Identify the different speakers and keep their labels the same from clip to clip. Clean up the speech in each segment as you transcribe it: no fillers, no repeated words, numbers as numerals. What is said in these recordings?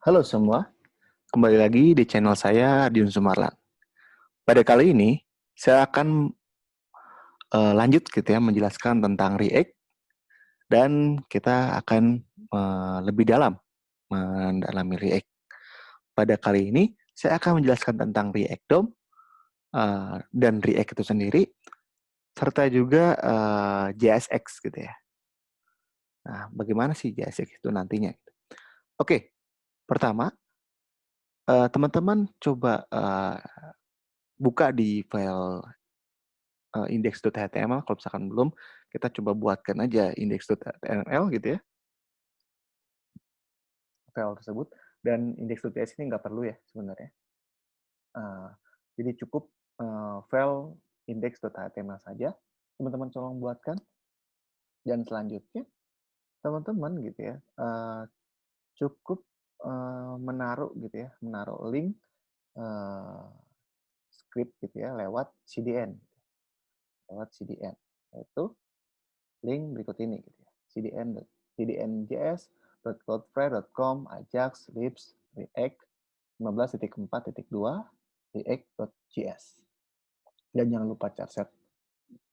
Speaker 1: Halo semua, kembali lagi di channel saya Diun Sumarlan. Pada kali ini, saya akan lanjut gitu ya menjelaskan tentang React dan kita akan lebih dalam mendalami React. Pada kali ini, saya akan menjelaskan tentang React DOM dan React itu sendiri, serta juga JSX gitu ya. Nah, bagaimana sih JSX itu nantinya? Oke, pertama, teman-teman coba buka di file index.html. Kalau misalkan belum, kita coba buatkan aja index.html gitu ya, file tersebut. Dan index.js ini nggak perlu ya sebenarnya. Jadi cukup file index.html saja, teman-teman tolong buatkan. Dan selanjutnya, teman-teman gitu ya, cukup menaruh gitu ya, menaruh link script gitu ya lewat CDN, yaitu link berikut ini gitu ya. cdnjs.cloudflare.com ajax libs react 15.4.2 react.js. Dan jangan lupa charset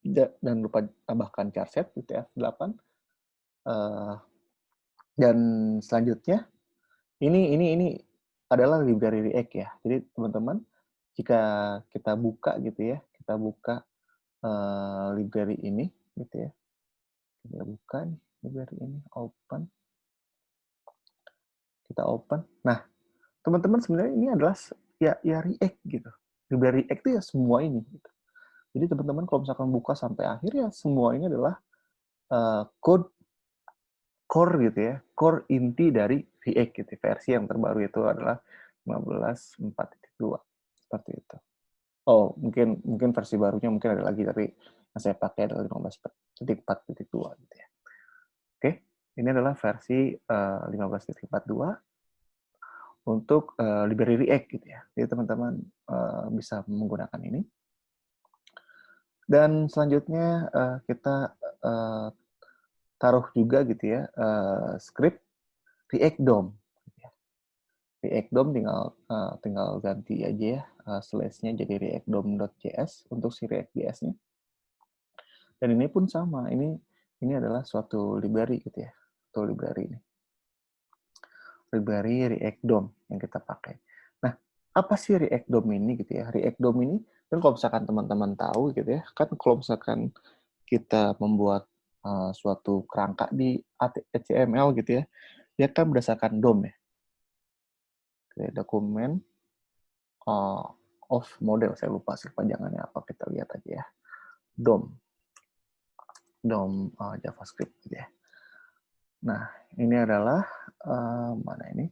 Speaker 1: dan lupa tambahkan charset UTF-8. Dan selanjutnya ini adalah library React ya. Jadi teman-teman jika kita buka gitu ya, kita buka library ini gitu ya. Kita buka nih library ini, kita open. Nah, teman-teman sebenarnya ini adalah ya React gitu. Library React itu ya semua ini gitu. Jadi teman-teman kalau misalkan buka sampai akhir ya semua ini adalah code core gitu ya, core inti dari React gitu. Versi yang terbaru itu adalah 15.4.2 seperti itu. Oh, mungkin versi barunya mungkin ada lagi, tapi yang saya pakai adalah 15.4.2 gitu ya. Oke, ini adalah versi 15.42 untuk library React gitu ya. Jadi teman-teman bisa menggunakan ini. Dan selanjutnya kita taruh juga gitu ya script React DOM. React DOM tinggal ganti aja ya slash-nya jadi React DOM.js untuk si React JS-nya. Dan ini pun sama, ini adalah suatu library gitu ya, suatu library ini. Library React DOM yang kita pakai. Nah, apa sih React DOM ini gitu ya? React DOM ini kan kalau misalkan teman-teman tahu gitu ya, kan kalau misalkan kita membuat suatu kerangka di HTML gitu ya, dia kan berdasarkan DOM ya. Oke, dokumen of model, saya lupa sih panjangannya apa, kita lihat aja ya. DOM JavaScript gitu ya. Nah, ini adalah mana ini?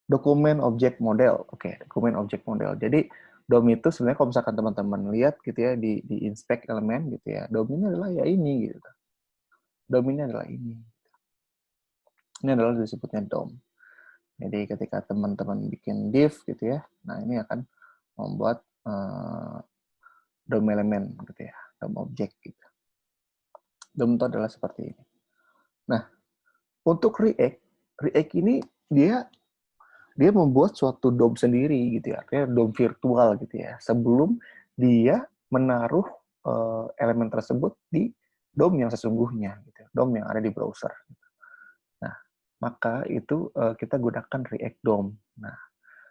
Speaker 1: Dokumen objek model. Oke, dokumen objek model. Jadi DOM itu sebenarnya kalau misalkan teman-teman lihat gitu ya di inspect elemen gitu ya, DOM ini adalah ya ini gitu. DOM ini adalah ini. Ini adalah disebutnya DOM. Jadi ketika teman-teman bikin div gitu ya, nah ini akan membuat DOM elemen gitu ya, DOM objek gitu. DOM itu adalah seperti ini. Nah, untuk React ini dia membuat suatu DOM sendiri gitu ya, artinya DOM virtual gitu ya, sebelum dia menaruh elemen tersebut di DOM yang sesungguhnya, gitu, DOM yang ada di browser. Nah, maka itu kita gunakan React DOM. Nah,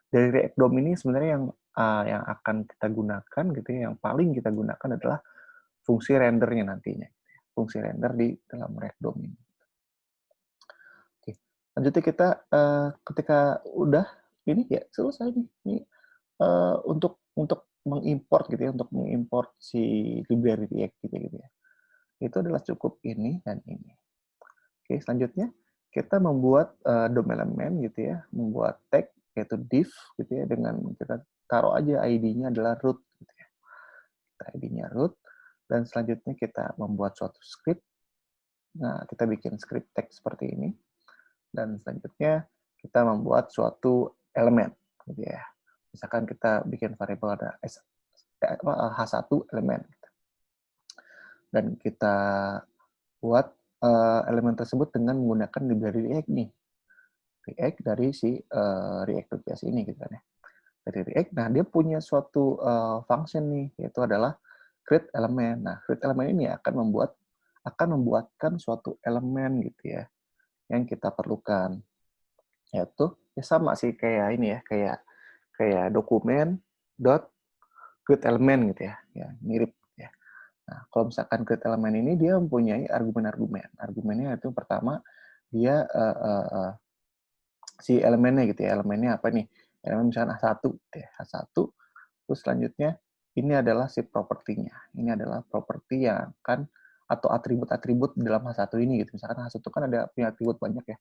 Speaker 1: dari React DOM ini sebenarnya yang akan kita gunakan gitu ya, yang paling kita gunakan adalah fungsi rendernya nantinya, gitu ya. Fungsi render di dalam React DOM ini. Oke, lanjutnya kita ketika udah ini ya selesai nih. Ini untuk mengimport gitu ya, untuk mengimport si library React gitu ya. Itu adalah cukup ini dan ini. Oke, selanjutnya kita membuat DOM elemen gitu ya, membuat tag yaitu div gitu ya, dengan kita taruh aja ID-nya adalah root gitu ya. ID-nya root, dan selanjutnya kita membuat suatu script. Nah, kita bikin script tag seperti ini, dan selanjutnya kita membuat suatu elemen gitu ya. Misalkan kita bikin variabel ada H1 elemen. Dan kita buat elemen tersebut dengan menggunakan library React nih. React dari si React.js ini gitu kan ya. Dari React, nah dia punya suatu function nih, yaitu adalah create element. Nah, create element ini akan membuatkan suatu elemen gitu ya, yang kita perlukan. Yaitu ya sama sih kayak ini ya, kayak dokumen dot create element gitu ya. Ya, mirip ya. Nah, kalau misalkan create element ini dia mempunyai argumen-argumen. Argumennya itu pertama dia si elemennya gitu ya. Elemennya apa nih? Elemen misalkan A1 gitu ya. A1. Terus selanjutnya ini adalah si propertinya. Ini adalah properti yang akan atau atribut-atribut dalam H1 ini gitu. Misalkan H1 kan ada punya atribut banyak ya.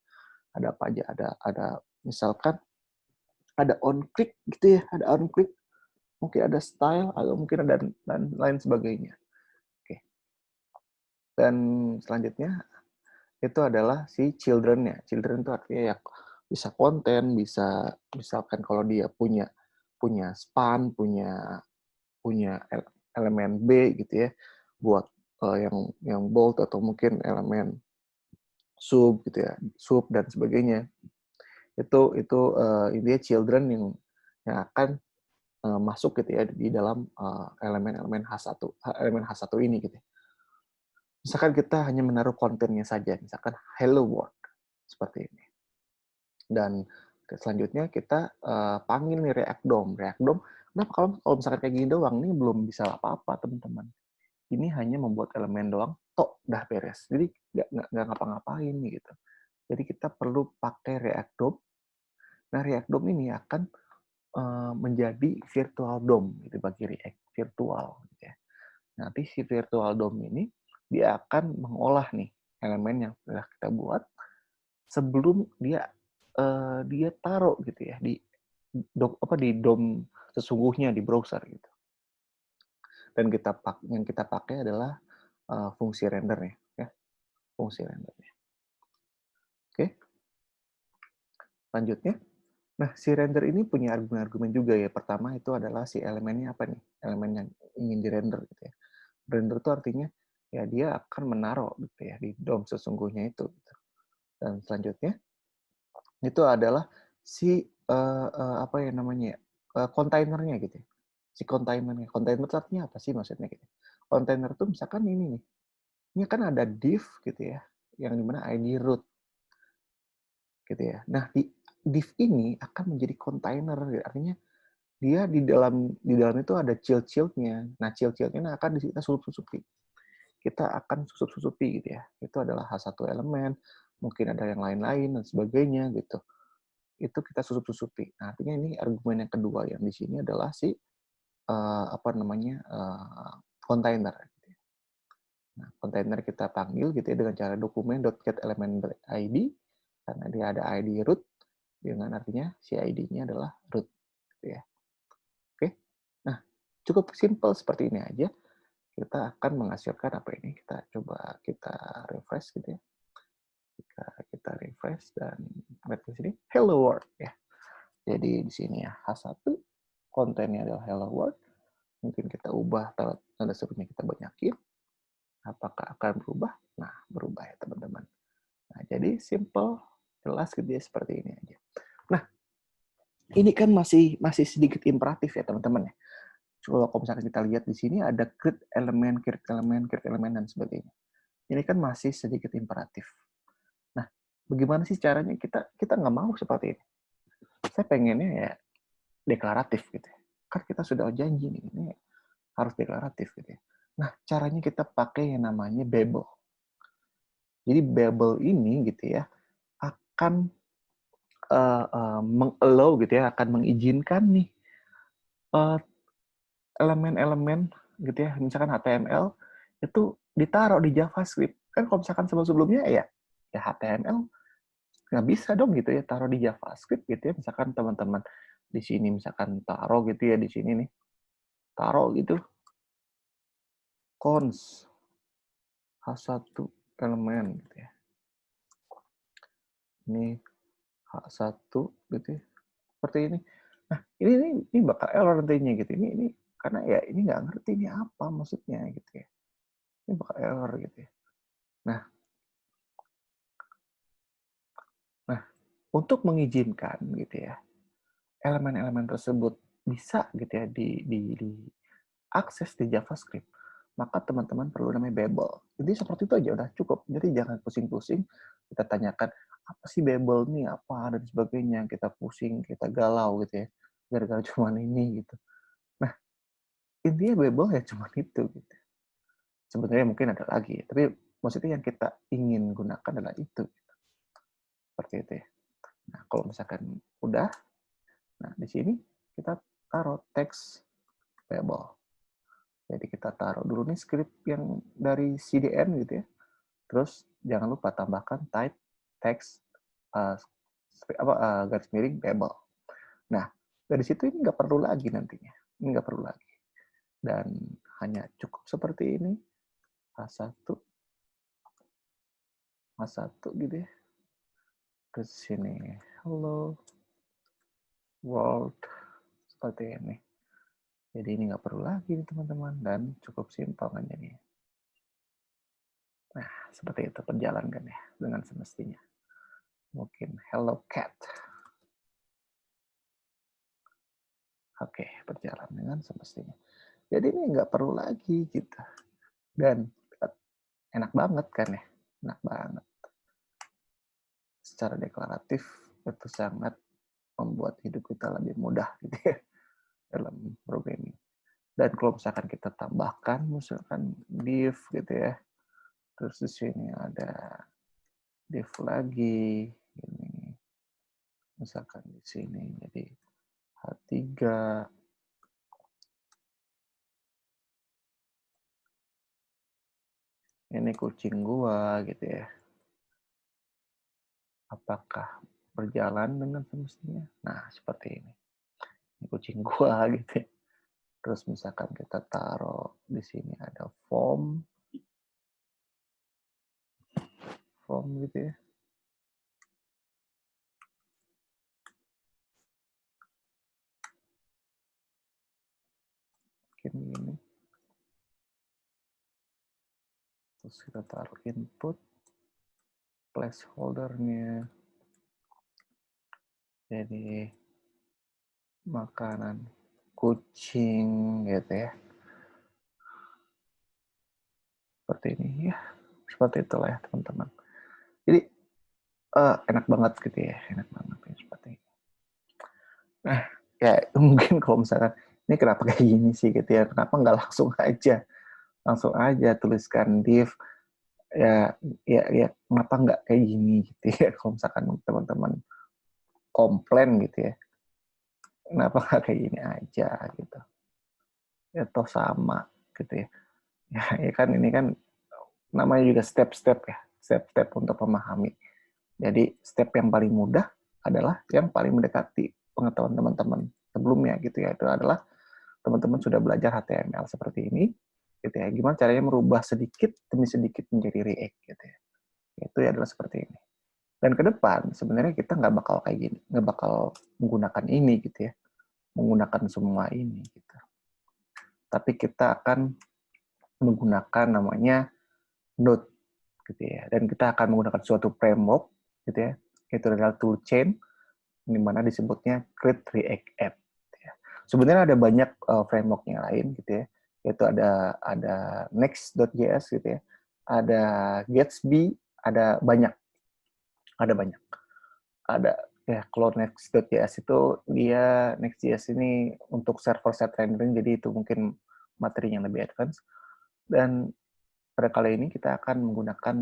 Speaker 1: Ada apa aja? Ada misalkan ada on click gitu ya, ada on click, mungkin ada style atau mungkin ada dan lain sebagainya. Oke. Dan selanjutnya itu adalah si children-nya. Children itu artinya ya bisa konten, bisa misalkan kalau dia punya span, punya elemen B gitu ya, buat yang bold atau mungkin elemen sub gitu ya, sub dan sebagainya. Itu intinya children yang akan masuk gitu ya di dalam elemen-elemen H1 ini gitu. Misalkan kita hanya menaruh kontennya saja, misalkan hello world seperti ini. Dan selanjutnya kita panggil nih React DOM. React DOM, kenapa kalau misalkan kayak gini doang, ini belum bisa apa-apa teman-teman. Ini hanya membuat elemen doang, tok, dah beres. Jadi nggak ngapa-ngapain gitu. Jadi kita perlu pakai React DOM. Nah, React DOM ini akan menjadi virtual DOM gitu bagi React virtual gitu ya. Nanti si virtual DOM ini dia akan mengolah nih elemen yang sudah kita buat sebelum dia taruh gitu ya di DOM sesungguhnya di browser gitu. Dan yang kita pakai adalah fungsi rendernya ya, fungsi rendernya. Oke. Selanjutnya, nah si render ini punya argumen-argumen juga ya. Pertama itu adalah si elemennya apa nih? Elemen yang ingin dirender gitu ya. Render itu artinya ya dia akan menaruh gitu ya di DOM sesungguhnya itu. Gitu. Dan selanjutnya itu adalah si apa ya namanya kontainernya gitu. Si kontainernya. Kontainer itu artinya apa sih maksudnya gitu? Kontainer itu misalkan ini nih. Ini kan ada div gitu ya, yang dimana ID root gitu ya. Nah di div ini akan menjadi kontainer, artinya dia di dalam itu ada child-childnya. Nah child-childnya akan kita susup-susupi. Kita akan susup-susupi gitu ya. Itu adalah H1 elemen, mungkin ada yang lain-lain dan sebagainya gitu. Itu kita susup-susupi. Nah, artinya ini argumen yang kedua yang di sini adalah si apa namanya kontainer. Gitu ya. Nah, kontainer kita panggil gitu ya dengan cara dokumen.getElementID karena dia ada ID root dengan artinya si ID-nya adalah root gitu ya. Oke. Nah, cukup simpel seperti ini aja. Kita akan menghasilkan apa ini? Kita refresh gitu ya. Kita refresh dan lihat di sini hello world ya. Jadi di sini ya H1 kontennya adalah hello world. Mungkin kita ubah tanda serunya kita banyakin. Apakah akan berubah? Nah, berubah ya teman-teman. Nah, jadi simple, jelas gitu ya seperti ini aja. Nah, ini kan masih sedikit imperatif ya teman-teman ya. Kalau misalkan kita lihat di sini ada create elemen, dan sebagainya. Ini kan masih sedikit imperatif. Nah, bagaimana sih caranya kita nggak mau seperti ini? Saya pengennya ya deklaratif gitu. Kan kita sudah janji nih, ini harus deklaratif gitu ya. Nah, caranya kita pakai yang namanya Babel. Jadi Babel ini gitu ya akan mengallow gitu ya, akan mengizinkan nih elemen-elemen gitu ya, misalkan HTML itu ditaruh di JavaScript. Kan kalau misalkan sebelum-sebelumnya ya HTML nggak bisa dong gitu ya taruh di JavaScript gitu ya. Misalkan teman-teman di sini misalkan taruh gitu ya di sini nih, taruh gitu cons H1 elemen gitu ya. Ini H1 gitu ya. Seperti ini. Nah, ini bakal error nantinya gitu. Ini karena ya ini nggak ngerti ini apa maksudnya gitu ya. Ini bakal error gitu ya. Nah, untuk mengizinkan gitu ya, elemen-elemen tersebut bisa gitu ya diakses di JavaScript, maka teman-teman perlu namanya Babel. Jadi seperti itu aja udah cukup. Jadi jangan pusing-pusing kita tanyakan apa sih Babel nih, apa dan sebagainya, kita pusing, kita galau gitu ya, gara-gara cuman ini gitu. Nah, intinya Babel ya cuma itu gitu. Sebenarnya mungkin ada lagi, tapi maksudnya yang kita ingin gunakan adalah itu. Seperti itu ya. Nah, kalau misalkan udah, nah di sini kita taruh teks Babel. Jadi kita taruh dulu nih script yang dari CDN gitu ya. Terus jangan lupa tambahkan type text uh, garis miring Babel. Nah, dari situ ini nggak perlu lagi nantinya. Ini nggak perlu lagi. Dan hanya cukup seperti ini. A1, A1 gitu ya. Ke sini. Hello world. Seperti ini. Jadi ini nggak perlu lagi nih teman-teman. Dan cukup simpel kan jadinya. Nah, seperti itu perjalankan ya. Dengan semestinya. Mungkin hello cat. Oke, berjalan dengan semestinya. Jadi ini nggak perlu lagi gitu. Dan enak banget kan ya, enak banget. Secara deklaratif itu sangat membuat hidup kita lebih mudah gitu ya dalam programming. Dan kalau misalkan kita tambahkan misalkan div gitu ya, terus di sini ada div lagi, ini misalkan di sini jadi H3, ini kucing gua gitu ya. Apakah berjalan dengan semestinya? Nah, seperti ini. Ini kucing gua gitu ya. Terus misalkan kita taruh di sini ada form gitu ya. Mungkin gini. Terus kita taruh input, placeholder-nya. Jadi makanan kucing gitu ya. Seperti ini ya. Seperti itulah ya teman-teman. Jadi enak banget gitu ya. Enak banget ya seperti ini. Nah, ya mungkin kalau misalkan ini kenapa kayak gini sih gitu ya. Kenapa nggak langsung aja tuliskan div ya kenapa nggak kayak gini gitu ya. Kalau misalkan teman-teman komplain gitu ya, kenapa nggak kayak gini aja gitu ya, toh sama gitu ya. Ya kan ini kan namanya juga step-step ya, step-step untuk memahami. Jadi step yang paling mudah adalah yang paling mendekati pengetahuan teman-teman sebelumnya gitu ya, itu adalah teman-teman sudah belajar HTML seperti ini gitu ya, gimana caranya merubah sedikit demi sedikit menjadi React gitu ya. Itu ya adalah seperti ini. Dan ke depan sebenarnya kita nggak bakal kayak gini, nggak bakal menggunakan ini gitu ya, menggunakan semua ini gitu. Tapi kita akan menggunakan namanya Node gitu ya, dan kita akan menggunakan suatu framework gitu ya, itu adalah toolchain di mana disebutnya Create React App. Gitu ya. Sebenarnya ada banyak framework yang lain gitu ya, yaitu ada Next.js gitu ya, ada Gatsby, ada banyak. Ada ya, kalau Next.js itu dia Next.js ini untuk server-side rendering, jadi itu mungkin materi yang lebih advance. Dan pada kali ini kita akan menggunakan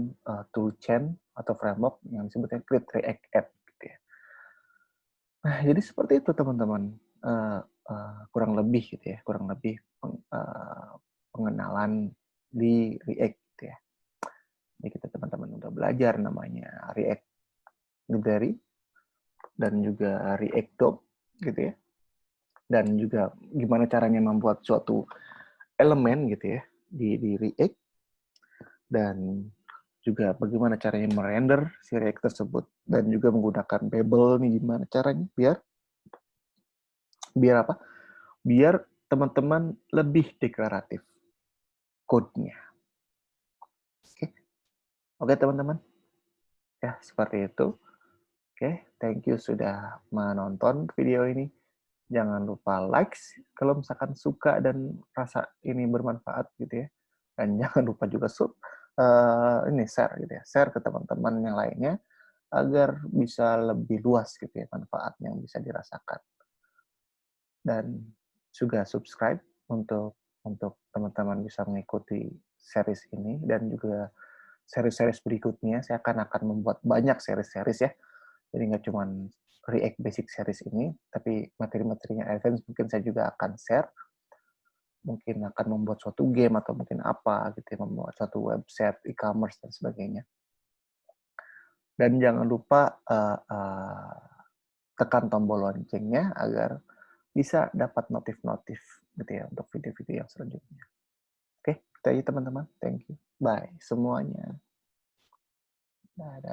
Speaker 1: toolchain atau framework yang disebutnya Create React App. Gitu ya. Nah, jadi seperti itu teman-teman, kurang lebih gitu ya, kurang lebih pengenalan di React gitu ya. Jadi kita teman-teman udah belajar namanya React Library dan juga React DOM gitu ya, dan juga gimana caranya membuat suatu elemen gitu ya di React, dan juga bagaimana caranya merender si React tersebut, dan juga menggunakan Babel nih gimana caranya biar apa? Biar teman-teman lebih deklaratif code-nya. Oke, oke teman-teman. Ya, seperti itu. Oke, thank you sudah menonton video ini. Jangan lupa likes kalau misalkan suka dan rasa ini bermanfaat gitu ya. Dan jangan lupa juga ini share gitu ya, share ke teman-teman yang lainnya agar bisa lebih luas gitu ya manfaat yang bisa dirasakan. Dan juga subscribe untuk teman-teman bisa mengikuti series ini dan juga series-series berikutnya. Saya akan membuat banyak series-series ya. Jadi nggak cuma React Basic series ini, tapi materi-materinya advance mungkin saya juga akan share. Mungkin akan membuat suatu game atau mungkin apa gitu ya, membuat suatu website, e-commerce dan sebagainya. Dan jangan lupa tekan tombol loncengnya agar bisa dapat notif-notif gitu ya untuk video-video yang selanjutnya. Oke, itu aja teman-teman. Thank you. Bye semuanya. Dadah.